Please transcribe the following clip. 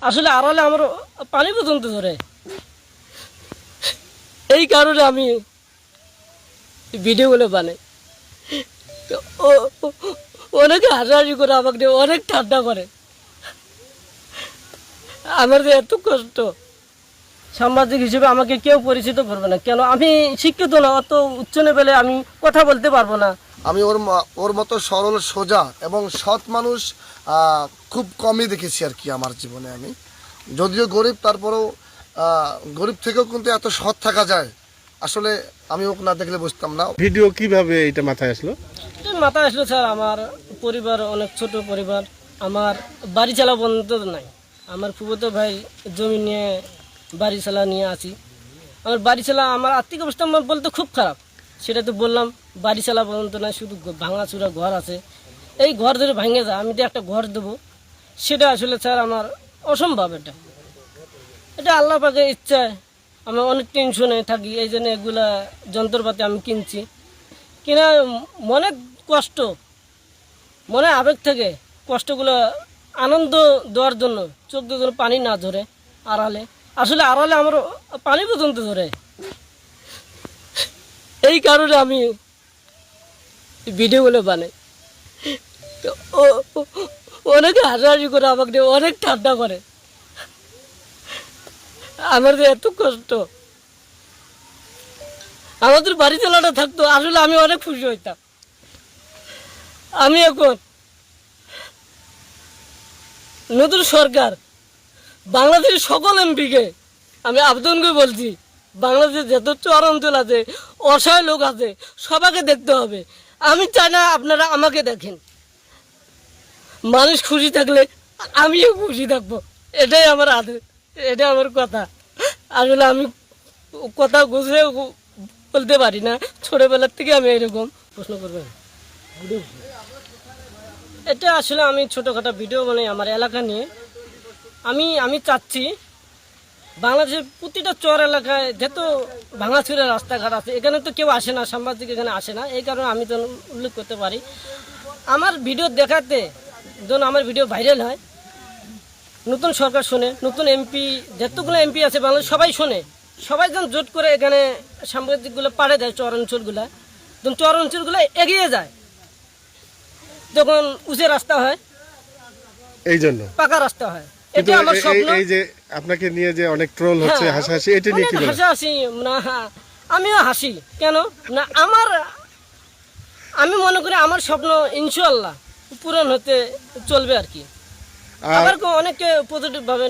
আসলে আড়ালে আমার পানি পর্যন্ত ধরে। এই কারণে আমি ভিডিওগুলো বানাই। তো অনেকে হাসাহাসি করে, আমাকে নিয়ে অনেক ঠান্ডা করে। আমার যে এত কষ্ট, সাংবাদিক হিসেবে আমাকে কেউ পরিচিত করবে না। কেন? আমি শিক্ষিত না, অত উচ্চ লেভেলে আমি কথা বলতে পারবো না। আমি ওর মতো সরল সোজা এবং সৎ মানুষ খুব কমই দেখেছি আর কি আমার জীবনে। আমি যদিও গরিব, তারপরেও গরিব থেকেও কিন্তু এত সৎ থাকা যায়, আসলে আমি ওকে না দেখলে বুঝতাম না। ভিডিও কিভাবে এটা মাথায় আসলো? মাথায় আসলো স্যার, আমার পরিবার অনেক ছোট পরিবার, আমার বাড়ি চালা পর্যন্ত নাই। আমার ফুফতো ভাই জমি নিয়ে বাড়ি চালা নিয়ে আছি। আমার বাড়ি চালা, আমার আর্থিক অবস্থা বলতে খুব খারাপ। সেটা তো বললাম, বাড়ি চালা পর্যন্ত নাই, শুধু ভাঙাচুরা ঘর আছে। এই ঘর ধরে ভেঙে যায়, আমি তো একটা ঘর দেবো, সেটা আসলে স্যার আমার অসম্ভব। এটা আল্লাহ পাকের ইচ্ছায় আমি অনেক টেনশনে থাকি। এই জন্য এগুলা যন্ত্রপাতি আমি কিনছি, কিনা মনে কষ্ট, মনে আবেগ থেকে কষ্টগুলো আনন্দ দেওয়ার জন্য, চোখ দিয়ে যেন পানি না ধরে আড়ালে। আসলে আড়ালে আমার পানি পর্যন্ত ধরে। এই কারণে আমি ভিডিওগুলো বানাই। তো অনেকে হাসাহাসি করে, আমাকে নিয়ে অনেক ঠান্ডা করে। আমার যে এত কষ্ট, আমাদের বাড়ি চালাটা থাকতো, আসলে আমি অনেক খুশি হইতাম। আমি এখন নতুন সরকার, বাংলাদেশের সকল এমপিকে আমি আবেদন করে বলছি, বাংলাদেশের যত চর অঞ্চল আছে, অসহায় লোক আছে, সবাইকে দেখতে হবে। আমি চাই না আপনারা আমাকে দেখেন। মানুষ খুশি থাকলে আমিও খুশি থাকবো, এটাই আমার আদেশ, এটাই আমার কথা। আসলে আমি কথা গুছিয়ে বলতে পারি না, ছোটবেলার থেকে আমি এরকম। প্রশ্ন করবেন? এটা আসলে আমি ছোটোখাটো ভিডিও বানাই আমার এলাকা নিয়ে। আমি চাচ্ছি বাংলাদেশের প্রতিটা চর এলাকায় যত ভাঙাচুরা রাস্তাঘাট আছে, এখানে তো কেউ আসে না, সাংবাদিক এখানে আসে না। এই কারণে আমি তো উল্লেখ করতে পারি, আমার ভিডিও দেখাতে যেন আমার ভিডিও ভাইরাল হয়, নতুন সরকার শোনে, নতুন এমপি, যতগুলো এমপি আছে বাংলাদেশ সবাই শোনে, সবাই যেন জোট করে এখানে সাংবাদিকগুলো পাড়ে দেয় চর অঞ্চলগুলা, যখন চর অঞ্চলগুলো এগিয়ে যায়, যখন উঁচু রাস্তা হয়, এই জন্য পাকা রাস্তা হয়। কিন্তু এটা আমার স্বপ্ন। এই যে আপনাকে নিয়ে যে অনেক ট্রোল হচ্ছে, হ্যাঁ, হাসাহাসি, এটা নিয়ে কি বলেন? হাসাহাসি না, আমিও হাসি। কেন না, আমি মনে করি আমার স্বপ্ন ইনশাআল্লাহ পূরণ হতে চলবে আর কি। আবার অনেকে পজিটিভ ভাবে